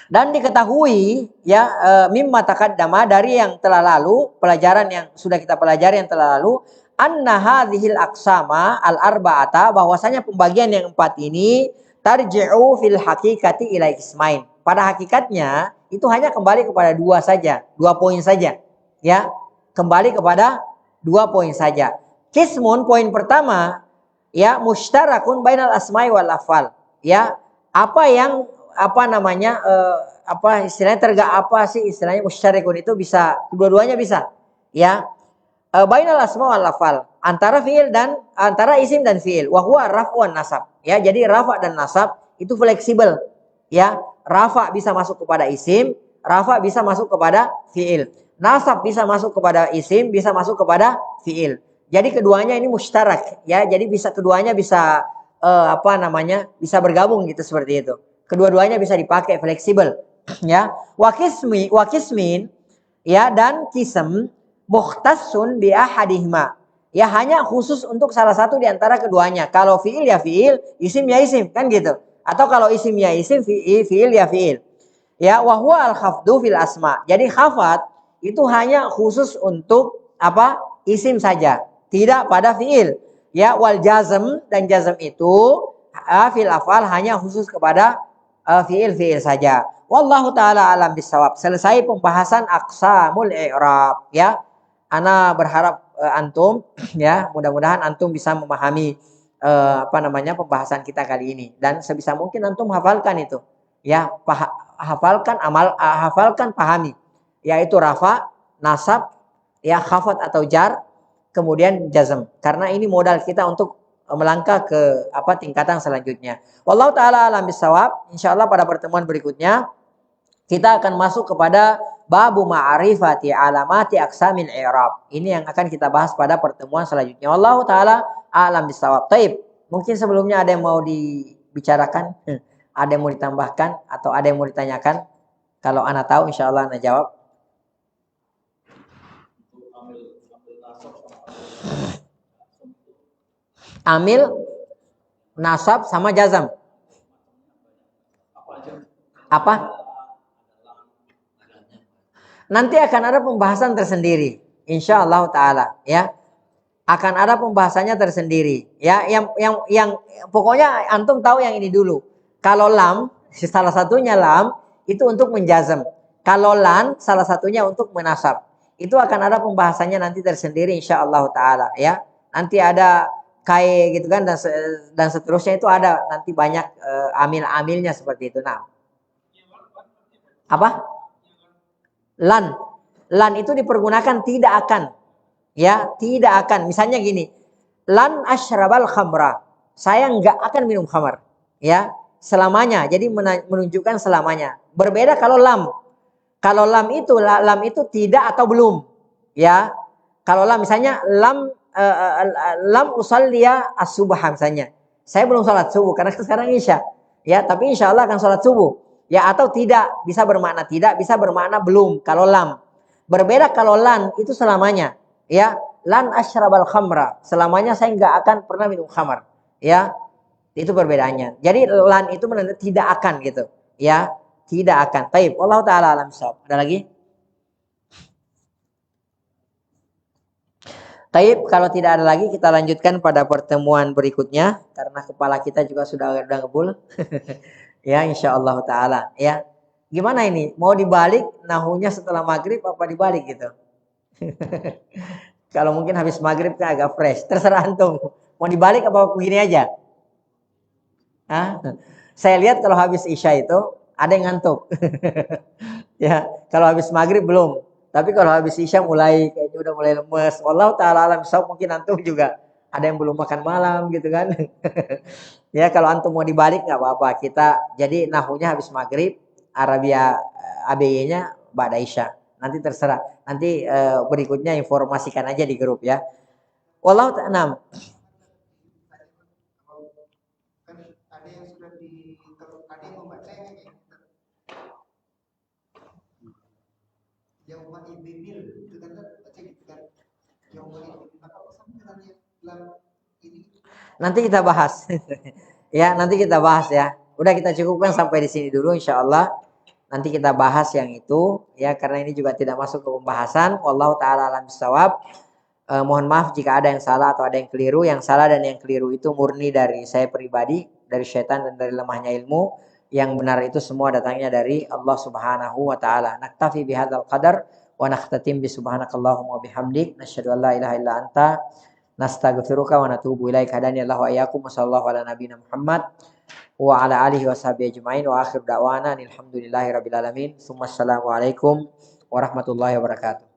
dan diketahui ya mimma taqaddama, dari yang telah lalu, pelajaran yang sudah kita pelajari yang telah lalu, anna hadhil aqsama al-arba'ata, bahwasanya pembagian yang 4 ini tarji'u fil haqiqati ila ismain. Pada hakikatnya itu hanya kembali kepada 2 saja, 2 poin saja. Ya, kembali kepada 2 poin saja. Qismun, poin pertama ya mushtarakun bainal asma'i wal afal. Ya, apa yang istilahnya musytarikun itu bisa dua-duanya bisa. Ya. Bainal asma wal lafal, antara fiil dan antara isim dan fiil, wa huwa raf'u wan nasab. Ya, jadi rafa dan nasab itu fleksibel. Ya, rafa bisa masuk kepada isim, rafa bisa masuk kepada fiil. Nasab bisa masuk kepada isim, bisa masuk kepada fiil. Jadi keduanya ini mushtarak, ya. Jadi keduanya bisa bisa bergabung gitu, seperti itu. Kedua-duanya bisa dipakai fleksibel, ya. Wa qismin ya, dan kism mukhtassun bi ahadihima. Ya, hanya khusus untuk salah satu di antara keduanya. Kalau fiil ya fiil, isim ya isim, kan gitu. Atau kalau isim ya isim, fiil ya fiil. Ya, wa huwa al-khafdu fil asma. Jadi khafat itu hanya khusus untuk apa? Isim saja, tidak pada fiil. Ya, wal jazm, dan jazm itu fil afal hanya khusus kepada fiil saja. Wallahu taala alam bisawab. Selesai pembahasan aqsamul i'rab ya. Ana berharap antum ya, mudah-mudahan antum bisa memahami pembahasan kita kali ini, dan sebisa mungkin antum hafalkan itu. Ya, hafalkan, hafalkan, pahami. yaitu rafa, nasab, ya khafat atau jar, kemudian jazm. Karena ini modal kita untuk melangkah ke tingkatan selanjutnya. Wallahu taala alam bisawab. Insyaallah pada pertemuan berikutnya kita akan masuk kepada babu ma'rifati alamati aqsamil i'rab. Ini yang akan kita bahas pada pertemuan selanjutnya. Wallahu taala alam bisawab. Taib. Mungkin sebelumnya ada yang mau dibicarakan, ada yang mau ditambahkan atau ada yang mau ditanyakan? Kalau ana tahu insyaallah ana jawab. Amil, nasab sama jazam. Apa? Nanti akan ada pembahasan tersendiri, insyaallah taala, ya. Akan ada pembahasannya tersendiri, ya. Yang pokoknya antum tahu yang ini dulu. Kalau lam, salah satunya lam itu untuk menjazam. Kalau lan, salah satunya untuk menasab. Itu akan ada pembahasannya nanti tersendiri, insyaallah taala, ya. Nanti ada kai gitu kan dan seterusnya itu ada nanti banyak amil-amilnya seperti itu. Nah, apa? Lan itu dipergunakan tidak akan, ya, tidak akan. Misalnya gini, lan asyrabal khamra, saya nggak akan minum khamar, ya, selamanya. Jadi menunjukkan selamanya. Berbeda kalau lam. Kalau lam itu tidak atau belum, ya. Kalau lam misalnya lam usalliya as-subha misalnya. Saya belum sholat subuh karena sekarang isya, ya, tapi insya Allah akan sholat subuh. Ya, atau tidak, bisa bermakna tidak, bisa bermakna belum kalau lam. Berbeda kalau lan itu selamanya, ya. Lan asyrabal khamra, selamanya saya nggak akan pernah minum khamar, ya. Itu perbedaannya. Jadi lan itu menandakan tidak akan gitu, ya. Tidak akan. Baik, wallahu taala alam shawab. Ada lagi? Baik, kalau tidak ada lagi kita lanjutkan pada pertemuan berikutnya karena kepala kita juga sudah ngebul. Ya, insyaallah taala, ya. Gimana ini? Mau dibalik nahunya setelah maghrib apa dibalik gitu? Kalau mungkin habis maghrib kan agak fresh. Terserah antum. Mau dibalik apa begini aja? Hah? Saya lihat kalau habis isya itu ada yang ngantuk. Ya, kalau habis maghrib belum. Tapi kalau habis isya kayaknya udah mulai lemes. Wallahu taala alam bisawab, mungkin antum juga ada yang belum makan malam gitu kan. Ya, kalau antum mau dibalik nggak apa-apa. Kita jadi nahunya habis maghrib, Arabia ABY-nya ba'da isya. Nanti terserah. Nanti berikutnya informasikan aja di grup ya. Wallahu ta'ala. Nanti kita bahas. Ya, nanti kita bahas ya. Udah kita cukupkan sampai di sini dulu insyaallah. Nanti kita bahas yang itu ya, karena ini juga tidak masuk ke pembahasan. Wallahu taala alam bisawab. Mohon maaf jika ada yang salah atau ada yang keliru. Yang salah dan yang keliru itu murni dari saya pribadi, dari syaitan dan dari lemahnya ilmu. Yang benar itu semua datangnya dari Allah Subhanahu wa taala. Naktafi bihadzal qadar wa nakhtatim bi subhanakallahumma wa bihamdik nasyhadu an la ilaha illa anta nastaghfiruka wa natubu ilaika. Hadani Allah wa iyyakum. Wassallallahu ala nabiyina Muhammad wa ala alihi washabihi ajmain wa akhir da'wana alhamdulillahi rabbil alamin. Assalamualaikum warahmatullahi wabarakatuh.